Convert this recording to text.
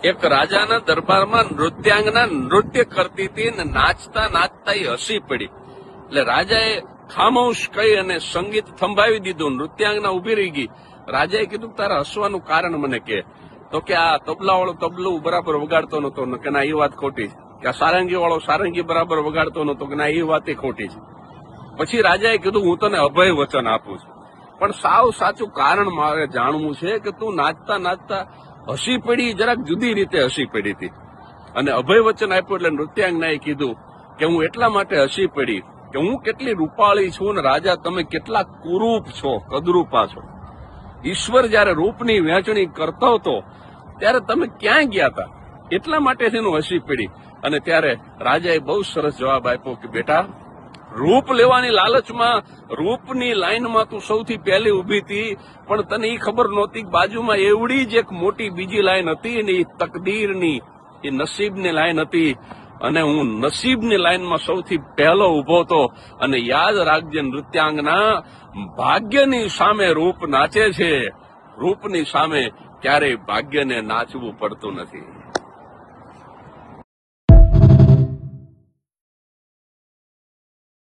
એક રાજાના દરબારમાં નૃત્યાંગના નૃત્ય કરતી હતી ને નાચતા નાચતા એ હસી પડી. એટલે રાજાએ ખામોશ કહી અને સંગીત થંભાવી દીધું. નૃત્યાંગના ઉભી રહી ગઈ. રાજાએ કીધું તારા હસવાનું કારણ મને કે. તો કે આ તબલા વાળો તબલું બરાબર વગાડતો નતો કે ના એ વાત ખોટી છે. કે આ સારંગી વાળો સારંગી બરાબર વગાડતો નતો કે ના એ વાત ખોટી છે. પછી રાજાએ કીધું હું તને અભય વચન આપું છું, પણ સાવ સાચું કારણ મારે જાણવું છે કે તું નાચતા નાચતા હસી પડી, જરાક જુદી રીતે હસી પડી હતી. અને અભય વચન આપ્યું એટલે નૃત્યાંગનાએ કીધું કે હું એટલા માટે હસી પડી કે હું કેટલી રૂપાળી છું ને રાજા તમે કેટલા કુરૂપ છો, કદરૂપા છો. ઈશ્વર જયારે રૂપની વહેંચણી કરતો હતો ત્યારે તમે ક્યાં ગયા હતા, એટલા માટે તેનું હસી પડી. અને ત્યારે રાજાએ બહુ સરસ જવાબ આપ્યો કે બેટા, રૂપ લેવાની લાલચમાં રૂપની લાઈનમાં તું સૌથી પહેલી ઉભી હતી, પણ તને એ ખબર નહોતી કે બાજુમાં એવડી જ એક મોટી બીજી લાઈન હતી ને એ તકદીરની, એ નસીબની લાઈન હતી. અને હું નસીબની લાઈનમાં સૌથી પહેલો ઉભો હતો. અને યાદ રાખજે નૃત્યાંગના, ભાગ્યની સામે રૂપ નાચે છે, રૂપની સામે ક્યારેય ભાગ્યને નાચવું પડતું નથી.